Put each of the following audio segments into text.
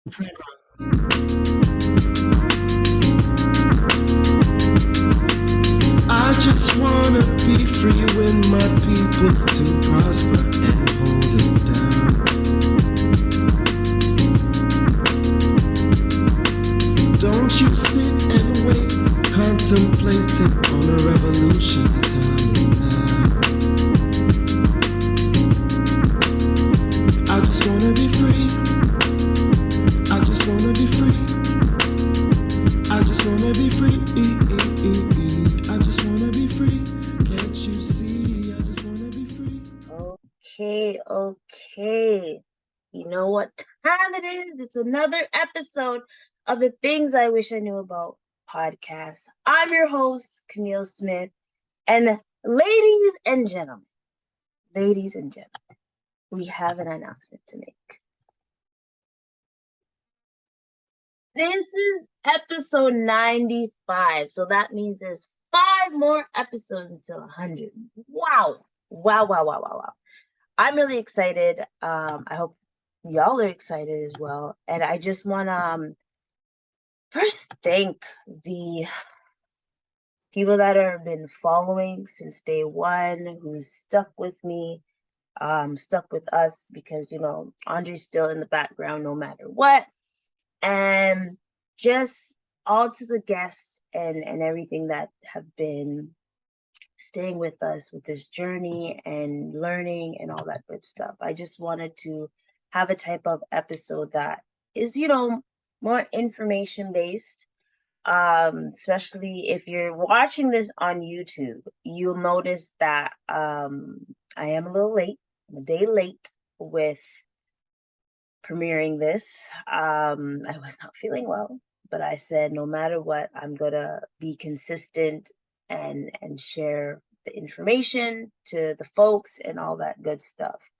I just wanna be free when my people to prosper and hold it down. Don't you sit and wait, contemplating on a revolution. The time is now. I just wanna be free. I just wanna be free. I just wanna be free. I just wanna be free. Can't you see? I just wanna be free. Okay. You know what time it is? It's another episode of the Things I Wish I Knew About podcast. I'm your host, Kamille Smith. And ladies and gentlemen, we have an announcement to make. This is episode 95. So that means there's 5 more episodes until 100. Wow. I'm really excited. I hope y'all are excited as well. And I just want to first thank the people that have been following since day one, who's stuck with me, stuck with us, because, Andre's still in the background no matter what. And just all to the guests and everything that have been staying with us with this journey and learning and all that good stuff. I just wanted to have a type of episode that is, more information based. Especially if you're watching this on YouTube, you'll notice that I am a little late. I'm a day late with premiering this. I was not feeling well, but I said no matter what, I'm gonna be consistent and share the information to the folks and all that good stuff.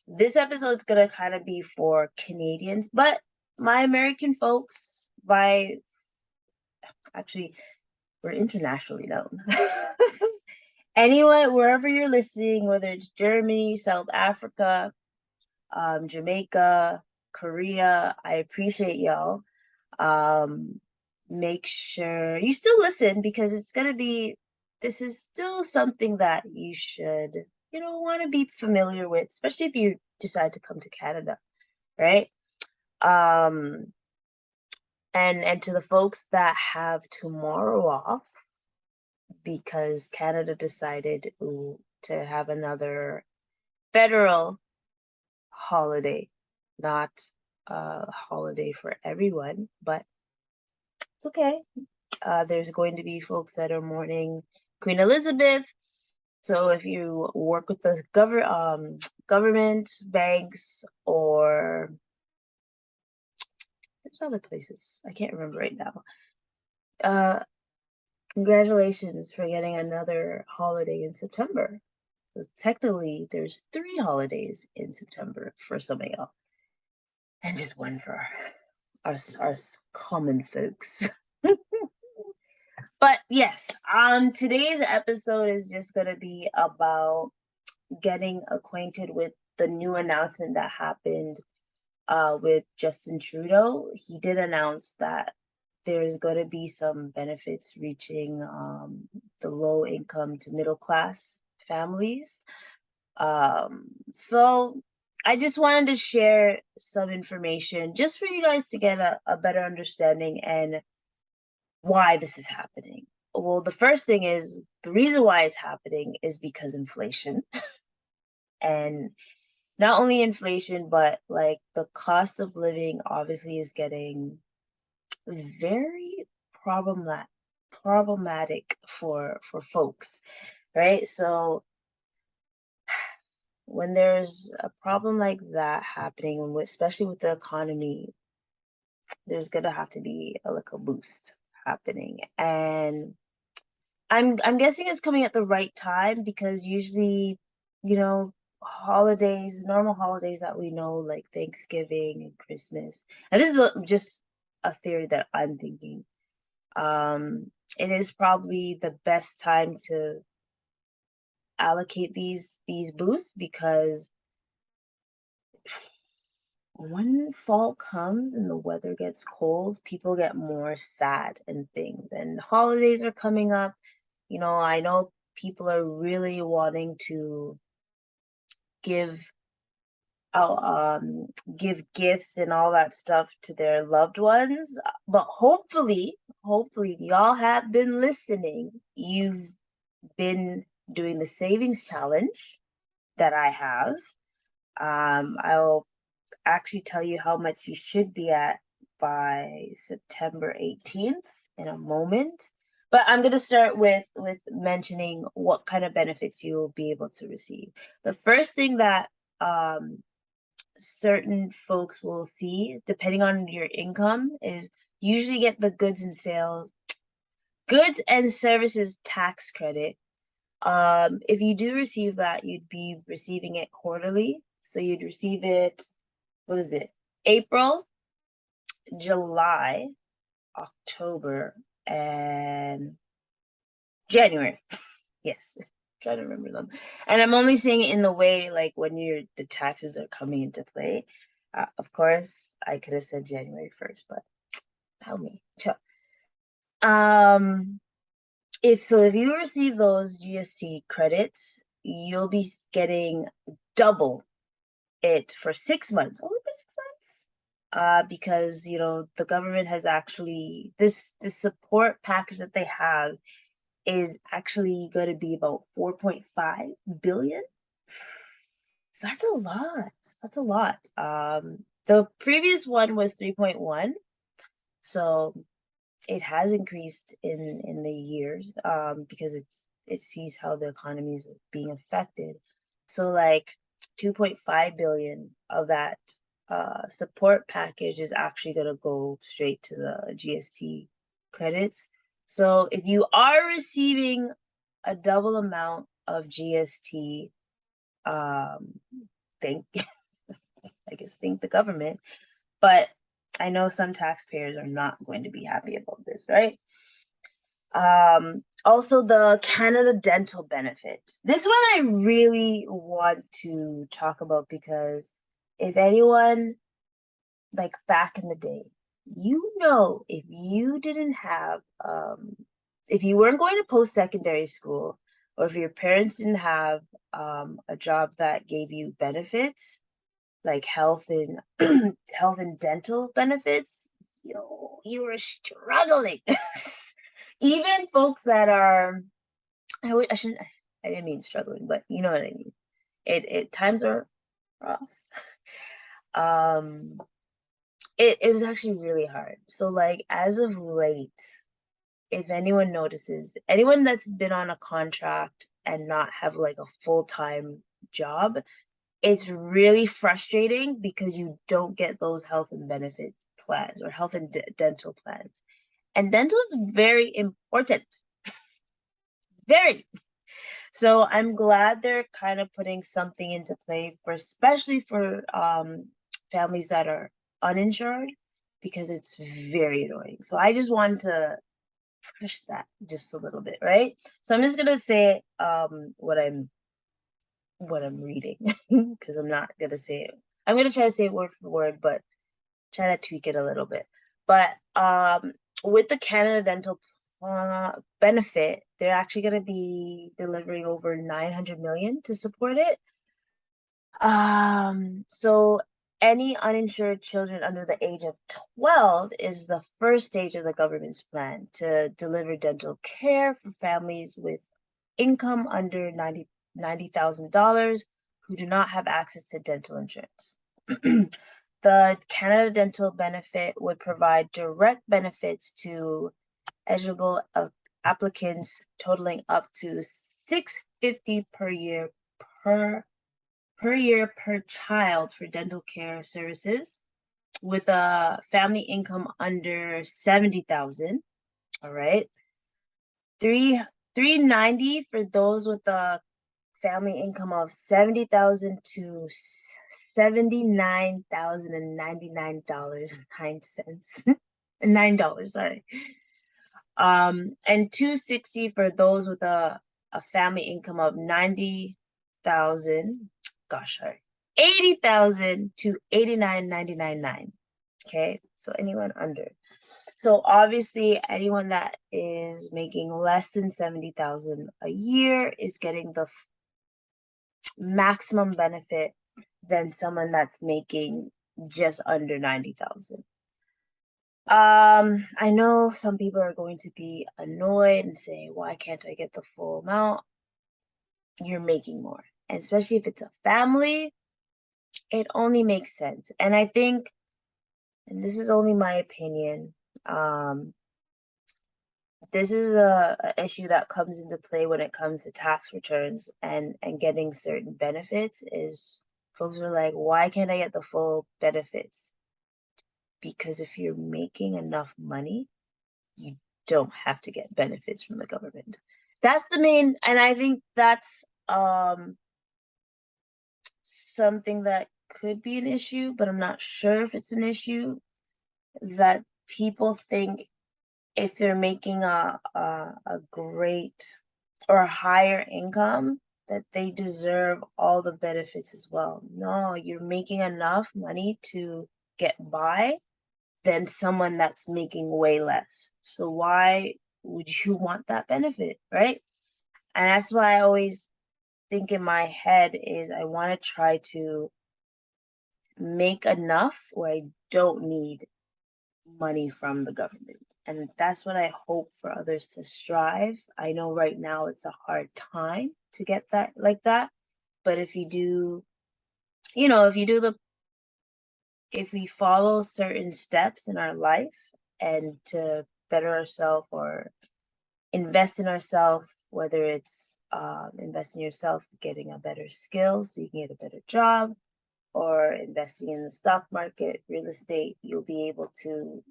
This episode is gonna kind of be for Canadians, but my American folks, we're internationally known. Anyone, wherever you're listening, whether it's Germany, South Africa, Jamaica, Korea, I appreciate y'all. Make sure you still listen, because this is still something that you should, want to be familiar with, especially if you decide to come to Canada, right? And to the folks that have tomorrow off, because Canada decided to have another federal holiday, not a holiday for everyone, but it's okay. There's going to be folks that are mourning Queen Elizabeth. So if you work with the government, banks, or there's other places, I can't remember right now. Congratulations for getting another holiday in September. Technically, there's 3 holidays in September for some of y'all, and just one for us common folks. But yes, today's episode is just going to be about getting acquainted with the new announcement that happened with Justin Trudeau. He did announce that there's going to be some benefits reaching the low income to middle class families. So I just wanted to share some information just for you guys to get a better understanding and why this is happening. Well, the first thing is, the reason why it's happening is because inflation. And not only inflation, but like the cost of living obviously is getting very problematic for folks, right? So when there's a problem like that happening, especially with the economy, there's gonna have to be a boost happening. And I'm guessing it's coming at the right time, because usually, normal holidays that we know, like Thanksgiving and Christmas, and this is just a theory that I'm thinking, it is probably the best time to allocate these boosts, because when fall comes and the weather gets cold, people get more sad and things. And holidays are coming up. I know people are really wanting to give out give gifts and all that stuff to their loved ones. But hopefully, if y'all have been listening, you've been doing the savings challenge that I have. I'll actually tell you how much you should be at by September 18th in a moment. But I'm going to start with mentioning what kind of benefits you will be able to receive. The first thing that certain folks will see, depending on your income, is usually get the goods and services tax credit. If you do receive that, you'd be receiving it quarterly. So you'd receive it, what is it? April, July, October, and January. Yes, trying to remember them. And I'm only saying it in the way like when the taxes are coming into play. Of course, I could have said January 1st, but help me. Chill. If you receive those GST credits, you'll be getting double it for 6 months, only for 6 months. Because the government has actually this support package that they have is actually going to be about 4.5 billion. So that's a lot. That's a lot. The previous one was 3.1, so it has increased in the years because it sees how the economy is being affected. So like 2.5 billion of that support package is actually going to go straight to the GST credits. So if you are receiving a double amount of GST, thank thank the government. But I know some taxpayers are not going to be happy about this, right? Also the Canada dental benefit. This one I really want to talk about because if anyone, like back in the day, if you didn't have, if you weren't going to post-secondary school, or if your parents didn't have a job that gave you benefits, like health and health and dental benefits, you were struggling. Even folks that are, I shouldn't, I didn't mean struggling, but you know what I mean. It times are rough. It was actually really hard. So like as of late, if anyone notices, anyone that's been on a contract and not have like a full-time job, it's really frustrating because you don't get those health and benefit plans or health and dental plans. And dental is very important. Very. So I'm glad they're kind of putting something into play especially for families that are uninsured, because it's very annoying. So I just want to push that just a little bit, right? So I'm just gonna say what I'm reading because I'm not gonna say it. I'm gonna try to say it word for word, but try to tweak it a little bit. But with the Canada Dental benefit, they're actually gonna be delivering over 900 million to support it. So any uninsured children under the age of 12 is the first stage of the government's plan to deliver dental care for families with income under $90,000 who do not have access to dental insurance. The Canada Dental benefit would provide direct benefits to eligible applicants totaling up to $650 per year per child for dental care services with a family income under 70,000. All right. $390 for those with a family income of 70,000 to $79,099.09. $9, sorry. And $260 for those with a family income of 90,000. Gosh, sorry. $80,000 to $89,999. Okay, so anyone under. So obviously, anyone that is making less than $70,000 a year is getting the maximum benefit than someone that's making just under 90,000. I know some people are going to be annoyed and say, why can't I get the full amount? You're making more. And especially if it's a family, it only makes sense. And I think, and this is only my opinion, this is a issue that comes into play when it comes to tax returns and getting certain benefits is folks are like, why can't I get the full benefits? Because if you're making enough money, you don't have to get benefits from the government. That's the main, and I think that's something that could be an issue, but I'm not sure if it's an issue, that people think if they're making a great or a higher income, that they deserve all the benefits as well. No, you're making enough money to get by than someone that's making way less. So why would you want that benefit, right? And that's why I always think in my head is I want to try to make enough where I don't need money from the government. And that's what I hope for others to strive. I know right now it's a hard time to get that like that. But if you do, if we follow certain steps in our life and to better ourselves or invest in ourselves, whether it's invest in yourself, getting a better skill so you can get a better job, or investing in the stock market, real estate, you'll be able to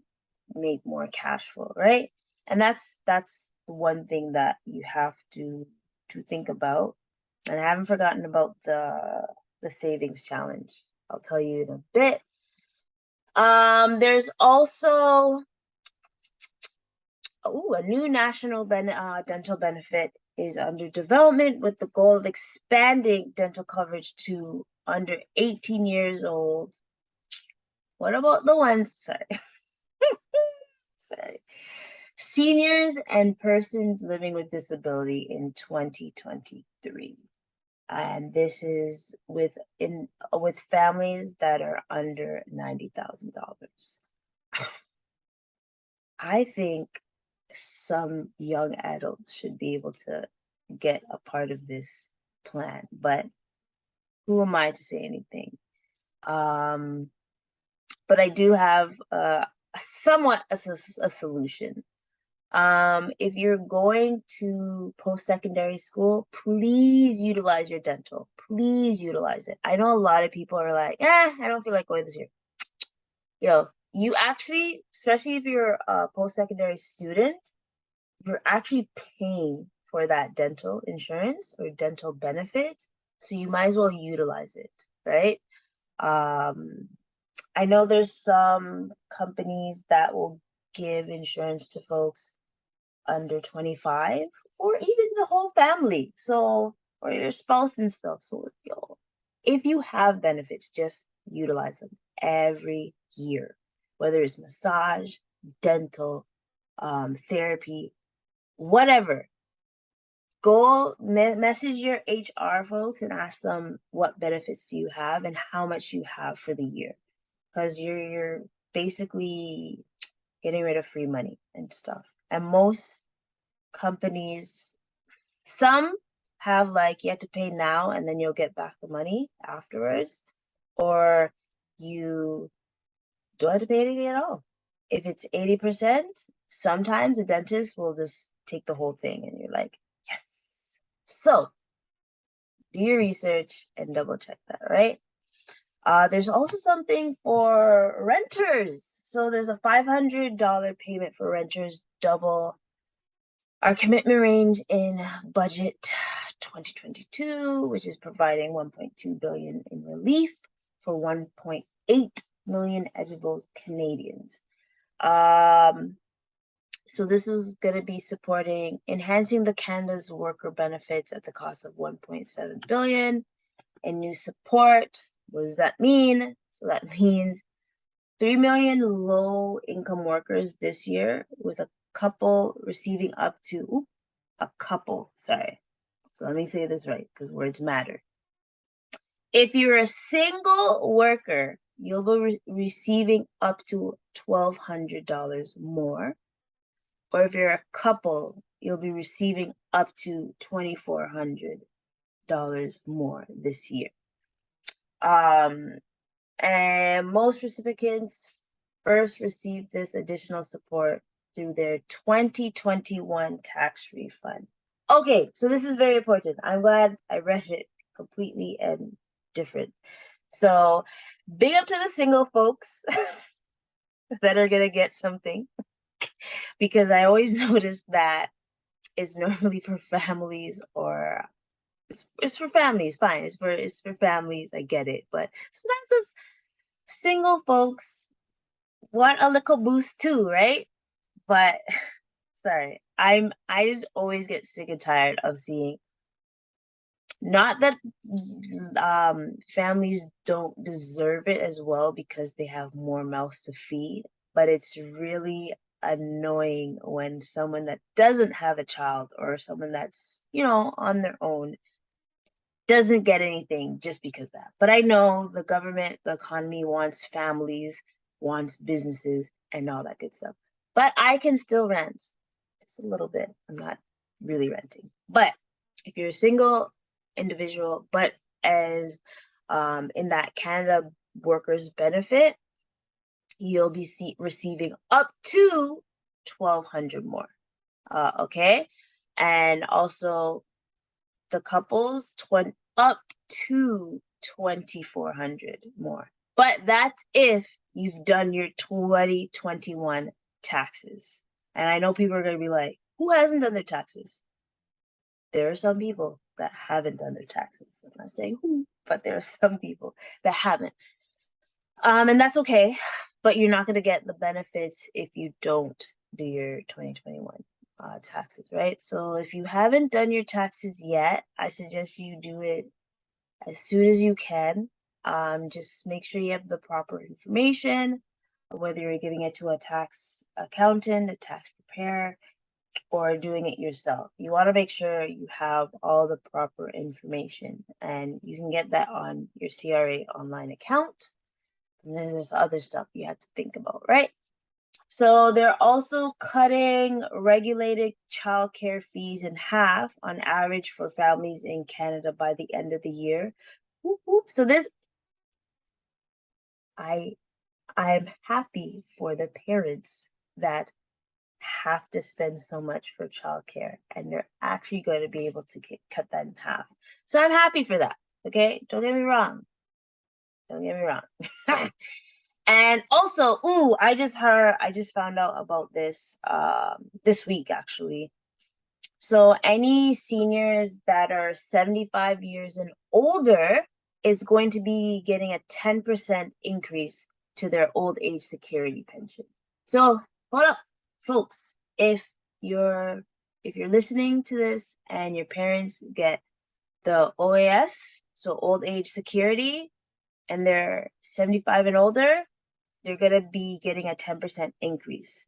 make more cash flow, right? And that's one thing that you have to think about. And I haven't forgotten about the savings challenge. I'll tell you in a bit. There's also a new national dental benefit is under development with the goal of expanding dental coverage to under 18 years old. What about the ones, sorry, seniors and persons living with disability in 2023? And this is with families that are under $90,000. I think some young adults should be able to get a part of this plan, but who am I to say anything? But I do have somewhat a solution. If you're going to post-secondary school, please utilize your dental. Please utilize it. I know a lot of people are like, I don't feel like going this year. Yo, you actually, especially if you're a post-secondary student, you're actually paying for that dental insurance or dental benefit. So you might as well utilize it, right? I know there's some companies that will give insurance to folks under 25 or even the whole family. So, or your spouse and stuff. So, if you have benefits, just utilize them every year, whether it's massage, dental, therapy, whatever. Go message your HR folks and ask them what benefits you have and how much you have for the year, because you're basically getting rid of free money and stuff. And most companies, some have like you have to pay now and then you'll get back the money afterwards, or you don't have to pay anything at all. If it's 80%, sometimes the dentist will just take the whole thing and you're like, yes. So do your research and double check that, right? There's also something for renters. So there's a $500 payment for renters, double our commitment range in budget 2022, which is providing $1.2 billion in relief for 1.8 million eligible Canadians. So this is going to be supporting enhancing the Canada's worker benefits at the cost of $1.7 billion in new support What does that mean? So that means 3 million low-income workers this year, with a couple receiving up to, sorry. So let me say this right, because words matter. If you're a single worker, you'll be receiving up to $1,200 more. Or if you're a couple, you'll be receiving up to $2,400 more this year. And most recipients first received this additional support through their 2021 tax refund. Okay, so this is very important. I'm glad I read it completely and different. So big up to the single folks that are gonna get something, because I always notice that it's normally for families, or it's for families, fine. It's for families, I get it. But sometimes those single folks want a little boost too, right? But sorry, I just always get sick and tired of seeing, not that families don't deserve it as well because they have more mouths to feed, but it's really annoying when someone that doesn't have a child, or someone that's, on their own, doesn't get anything just because of that. But I know the government, the economy wants families, wants businesses, and all that good stuff. But I can still rent just a little bit. I'm not really renting. But if you're a single individual, but as in that Canada Workers Benefit, you'll be receiving up to $1,200 more. Okay, and also the couples up to $2,400 more. But that's if you've done your 2021 taxes. And I know people are going to be like, who hasn't done their taxes? There are some people that haven't done their taxes. I'm not saying who, but there are some people that haven't. And that's okay, but you're not going to get the benefits if you don't do your 2021 taxes, right? So if you haven't done your taxes yet, I suggest you do it as soon as you can. Just make sure you have the proper information, whether you're giving it to a tax accountant, a tax preparer, or doing it yourself. You want to make sure you have all the proper information, and you can get that on your CRA online account. And then there's other stuff you have to think about, right? So they're also cutting regulated childcare fees in half on average for families in Canada by the end of the year. Whoop, whoop. So this, I'm happy for the parents that have to spend so much for childcare, and they're actually going to be able to cut that in half. So I'm happy for that. Okay, don't get me wrong. Don't get me wrong. And also, I just found out about this this week actually. So any seniors that are 75 years and older is going to be getting a 10% increase to their old age security pension. So hold up, folks. If you're listening to this and your parents get the OAS, so old age security, and they're 75 and older, they're gonna be getting a 10% increase,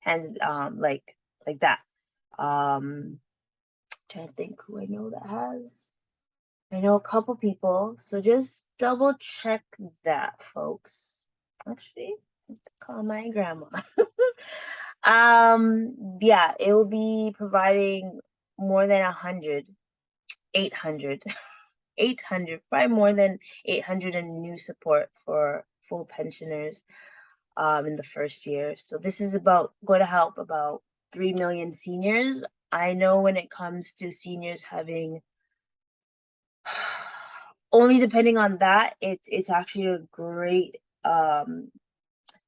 and like that. Trying to think who I know that has. I know a couple people, so just double check that, folks. Actually, call my grandma. Yeah, it will be providing more than 800, 800, probably more than 800 in new support for full pensioners in the first year. So this is going to help about 3 million seniors. I know when it comes to seniors having, only depending on that, it's actually a great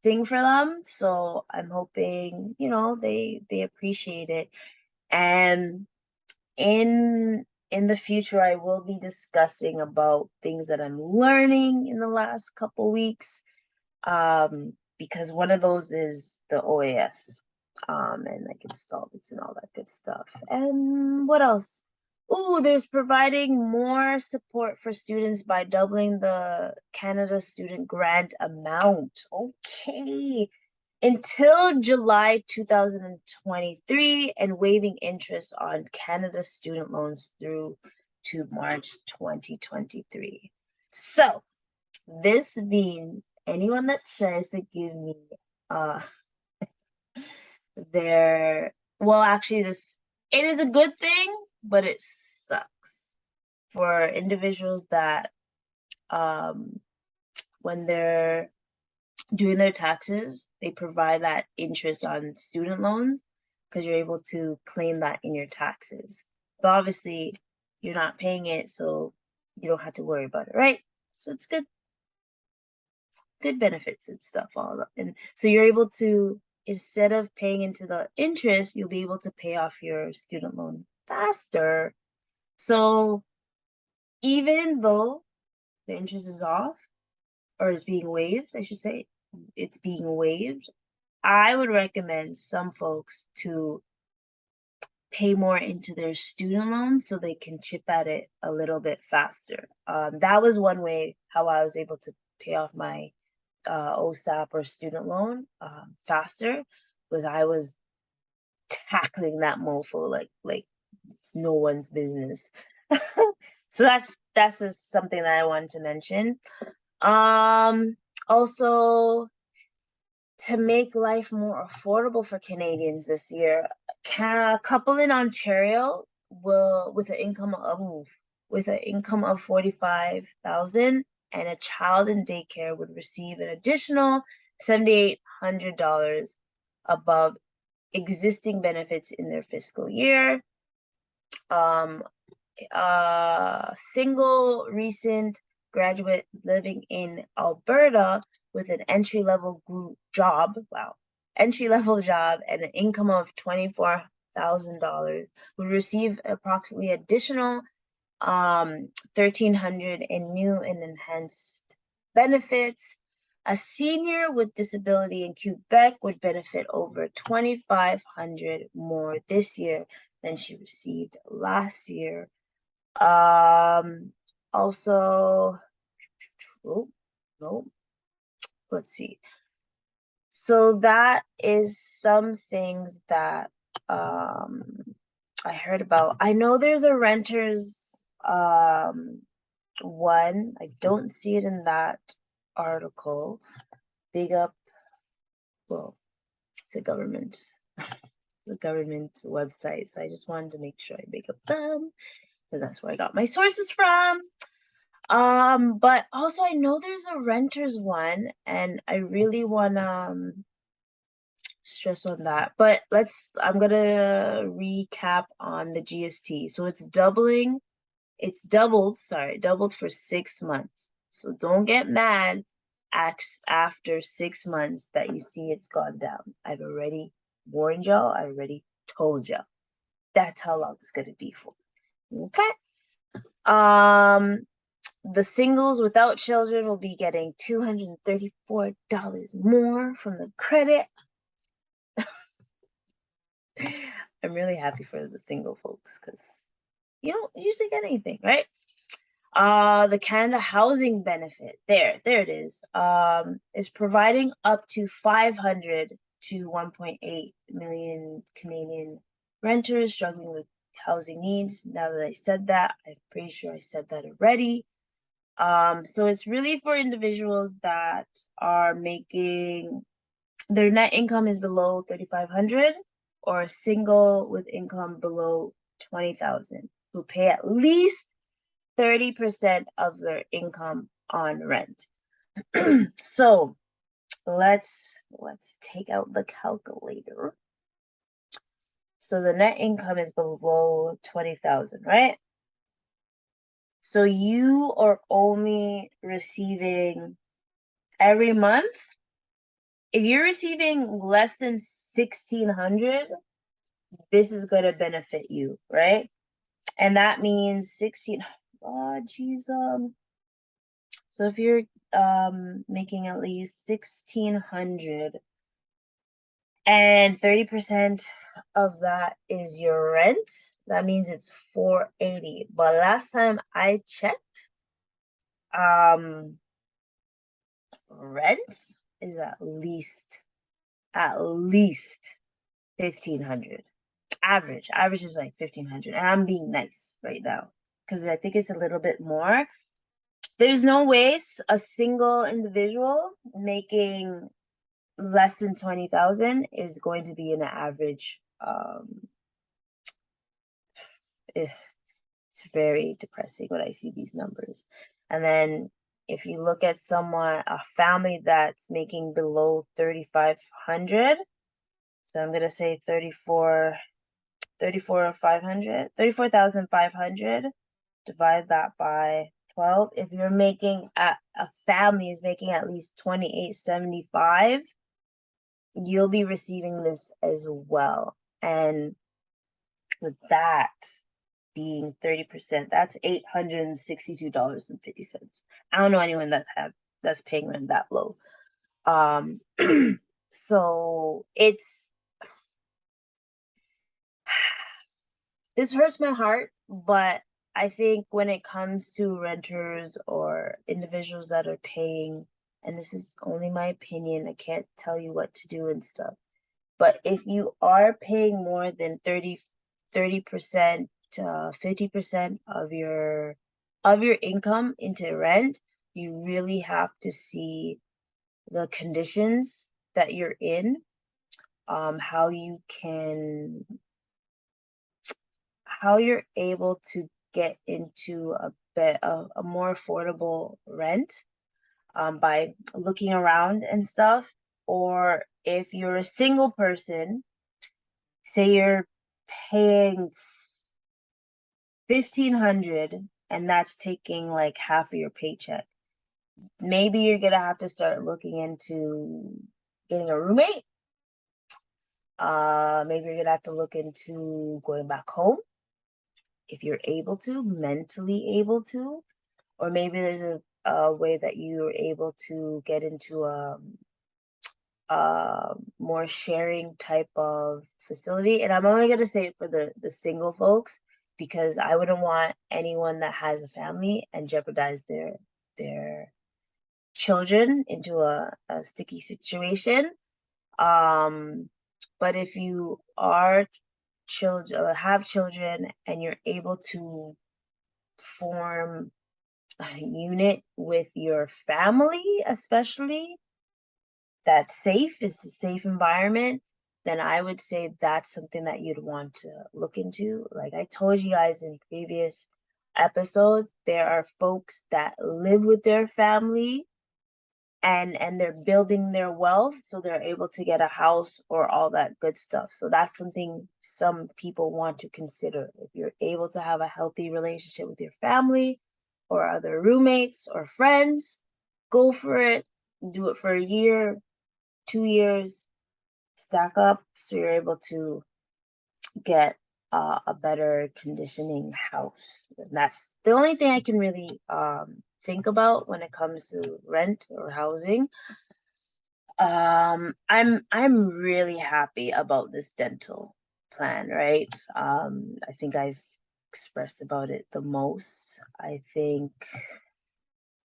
thing for them. So I'm hoping, they appreciate it. And in the future, I will be discussing about things that I'm learning in the last couple weeks. Because one of those is the OAS, and like installments and all that good stuff. And what else? Ooh, there's providing more support for students by doubling the Canada student grant amount. Okay. Until July 2023 and waiving interest on Canada student loans through to March 2023. So this means anyone that tries to give me their, well, actually it is a good thing, but it sucks for individuals that when they're doing their taxes, they provide that interest on student loans because you're able to claim that in your taxes. But obviously, you're not paying it, so you don't have to worry about it, right? So it's good benefits and stuff. And so you're able to, instead of paying into the interest, you'll be able to pay off your student loan faster. So even though the interest is off, or is being waived, I should say, it's being waived, I would recommend some folks to pay more into their student loans so they can chip at it a little bit faster. That was one way how I was able to pay off my OSAP or student loan faster, was I was tackling that mofo like it's no one's business. So that's just something that I wanted to mention. Also, to make life more affordable for Canadians this year, a couple in Ontario will with an income of 45,000 and a child in daycare would receive an additional $7,800 above existing benefits in their fiscal year. Single recent graduate living in Alberta with an entry-level job, entry-level job and an income of $24,000 would receive approximately additional $1,300 in new and enhanced benefits. A senior with disability in Quebec would benefit over $2,500 more this year than she received last year. Also, no, let's see. So that is some things that I heard about. I know there's a renters one. I don't see it in that article. Big up, well, it's a government, the government website. So I just wanted to make sure I big up them because that's where I got my sources from. But also I know there's a renters one, and I really wanna stress on that. But I'm gonna recap on the GST. So it's doubled for 6 months. So don't get mad after 6 months that you see it's gone down. I've already warned y'all, I already told y'all. That's how long it's gonna be for. Okay. The singles without children will be getting $234 more from the credit. I'm really happy for the single folks because you don't usually get anything, right? The Canada Housing Benefit, there it is providing up to 500 to 1.8 million Canadian renters struggling with housing needs. Now that I said that, I'm pretty sure I said that already. So it's really for individuals that are making, their net income is below 3,500 or single with income below 20,000 who pay at least 30% of their income on rent. So let's take out the calculator. So the net income is below 20,000, right? So you are only receiving every month. If you're receiving less than 1,600, this is going to benefit you, right? And that means 16. Oh, geez. So if you're making at least 1,600 and 30% of that is your rent, that means it's $480. But last time I checked, rent is at least $1,500. Average is like $1,500, and I'm being nice right now because I think it's a little bit more. There's no way a single individual making less than 20,000 is going to be an average. It's very depressing when I see these numbers. And then if you look at a family that's making below 3,500, so I'm gonna say 34,500, divide that by 12. If you're making a family is making at least 2,875, you'll be receiving this as well. And with that being 30%, that's $862.50. I don't know anyone that's paying rent that low. So this hurts my heart, but I think when it comes to renters or individuals that are paying, and this is only my opinion, I can't tell you what to do and stuff, but if you are paying more than 30% to 50% of your income into rent, you really have to see the conditions that you're in, how you're able to get into a more affordable rent, by looking around and stuff. Or if you're a single person, say you're paying $1,500 and that's taking like half of your paycheck, maybe you're gonna have to start looking into getting a roommate. Maybe you're gonna have to look into going back home if you're able to, mentally able to, or maybe there's a way that you're able to get into a more sharing type of facility. And I'm only gonna say it for the single folks, because I wouldn't want anyone that has a family and jeopardize their children into a sticky situation. But if you are have children and you're able to form a unit with your family, especially that's safe, is a safe environment, then I would say that's something that you'd want to look into. Like I told you guys in previous episodes, there are folks that live with their family and they're building their wealth so they're able to get a house or all that good stuff. So that's something some people want to consider. If you're able to have a healthy relationship with your family or other roommates or friends, go for it. Do it for a year, 2 years, stack up so you're able to get a better conditioning house. And that's the only thing I can really think about when it comes to rent or housing. I'm really happy about this dental plan, right? I think I've expressed about it the most. I think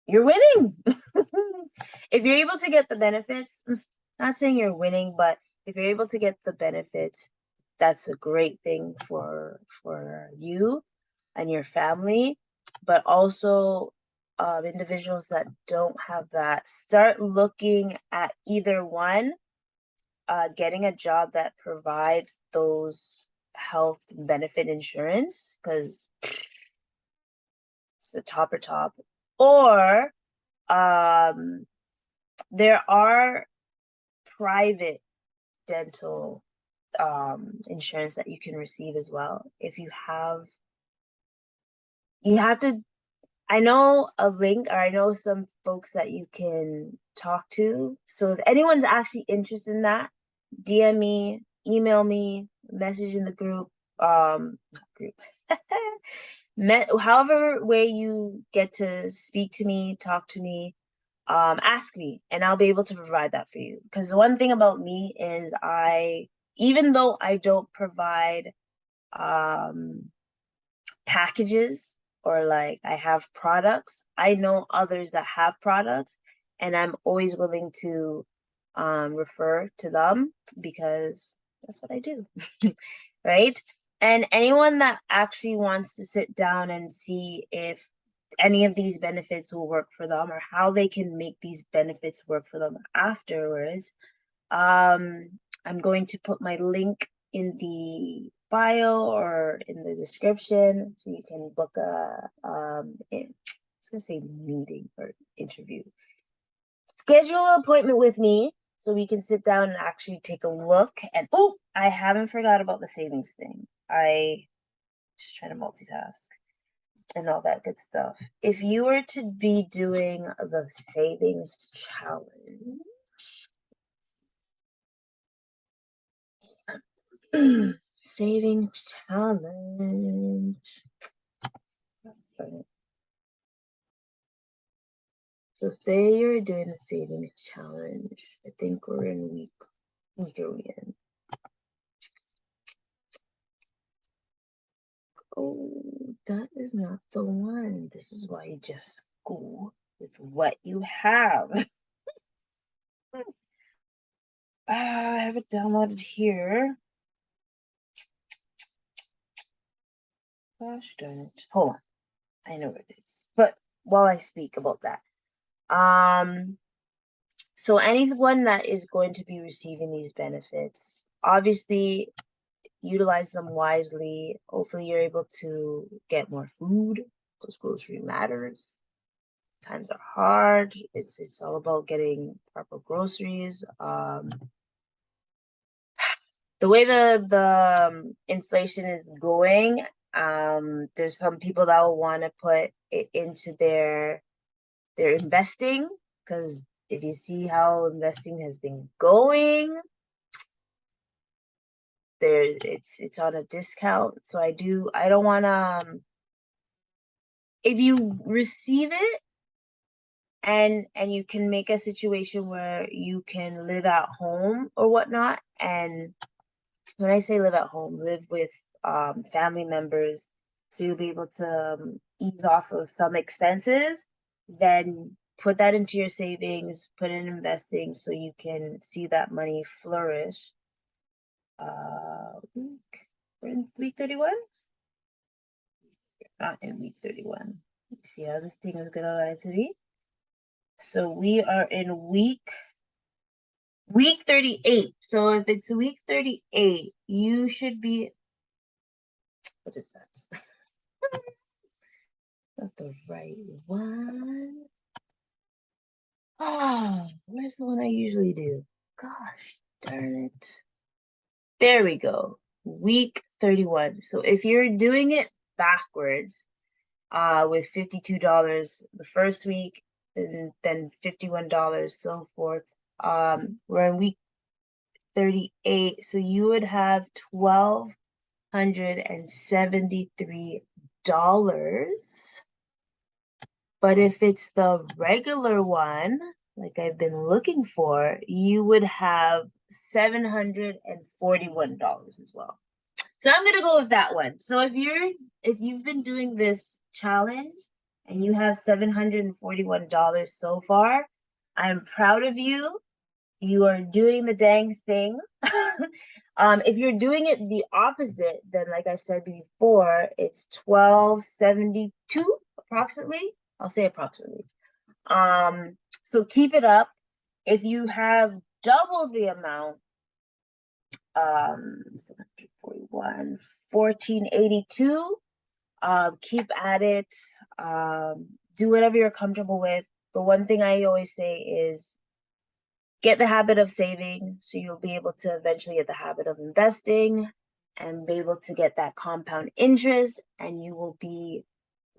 you're winning. If you're able to get the benefits, not saying you're winning, but if you're able to get the benefits, that's a great thing for you and your family. But also, individuals that don't have that, start looking at either one, getting a job that provides those health benefit insurance, because it's the top, or there are private dental insurance that you can receive as well. If you have to, I know a link, or I know some folks that you can talk to. So if anyone's actually interested in that, DM me, email me, message in the group, group. However way you get to speak to me, talk to me, ask me, and I'll be able to provide that for you. Because the one thing about me is even though I don't provide packages, or like I have products. I know others that have products, and I'm always willing to refer to them because that's what I do. Right? And anyone that actually wants to sit down and see if any of these benefits will work for them or how they can make these benefits work for them afterwards, I'm going to put my link in the bio or in the description so you can book a I was gonna say meeting or interview. Schedule an appointment with me so we can sit down and actually take a look. And oh, I haven't forgot about the savings thing. I just trying to multitask and all that good stuff. If you were to be doing the savings challenge, saving challenge. So say you're doing the savings challenge. I think we're in week are we in? Oh, that is not the one. This is why you just go with what you have. I have it downloaded here. Gosh darn it. Hold on. I know where it is. But while I speak about that, so anyone that is going to be receiving these benefits, obviously utilize them wisely. Hopefully you're able to get more food because grocery matters. Times are hard. It's all about getting proper groceries. The way the inflation is going, there's some people that will want to put it into their investing, because if you see how investing has been going, it's on a discount. So I don't want to, if you receive it and you can make a situation where you can live at home or whatnot, and when I say live at home, live with family members, so you'll be able to ease off of some expenses, then put that into your savings, put it in investing so you can see that money flourish. We're in week 31? Not in week 31. See how this thing is gonna lie to me? So we are in week 38. So if it's week 38, you should be, what is that? Not the right one. Oh, where's the one I usually do? Gosh darn it. There we go. Week 31. So if you're doing it backwards, with $52 the first week and then $51, so forth. We're in week 38. So you would have $1,273. But if it's the regular one, like I've been looking for, you would have $741 as well. So I'm gonna go with that one. So if you've been doing this challenge and you have $741 so far, I'm proud of you. You are doing the dang thing. If you're doing it the opposite, then like I said before, it's 1272 approximately. I'll say approximately. So keep it up. If you have double the amount, 741, 1482, keep at it. Do whatever you're comfortable with. The one thing I always say is get the habit of saving, so you'll be able to eventually get the habit of investing and be able to get that compound interest, and you will be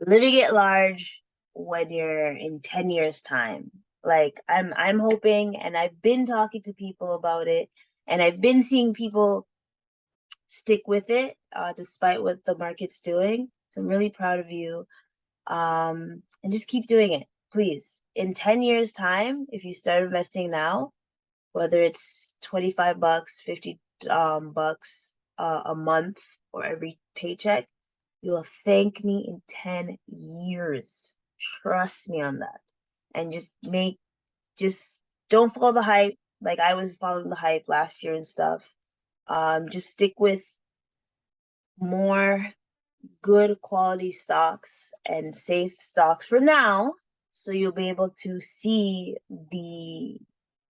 living it large when you're in 10 years time. Like I'm hoping, and I've been talking to people about it, and I've been seeing people stick with it despite what the market's doing. So I'm really proud of you. And just keep doing it, please. In 10 years time, if you start investing now, whether it's $25, $50 bucks a month, or every paycheck, you'll thank me in 10 years. Trust me on that. And just don't follow the hype. Like I was following the hype last year and stuff. Just stick with more good quality stocks and safe stocks for now, so you'll be able to see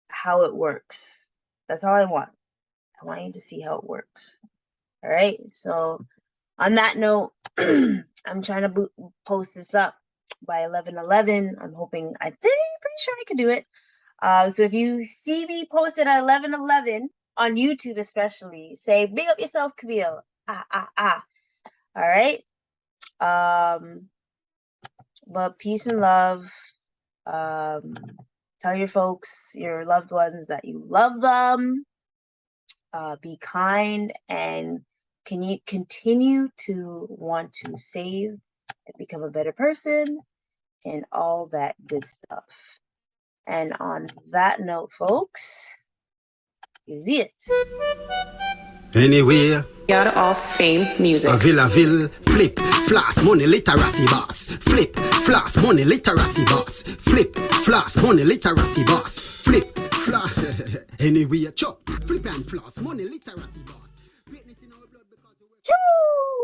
how it works. That's all I want. I want you to see how it works. All right. So on that note, I'm trying to post this up by 11:11. I'm hoping. Pretty sure I can do it. So if you see me posted at 11:11 on YouTube, especially, say big up yourself, Kamille. All right. But peace and love. Tell your folks, your loved ones, that you love them. Be kind, and can you continue to want to save and become a better person and all that good stuff. And on that note, folks, is it. Anyway, Got off fame music. a ville, flip, flash, money, literacy boss. Flip, flash, money, literacy boss. Flip, flash, money, literacy boss. Flip, flash. Anyway, chop, flip and floss, money, literacy boss. Choo!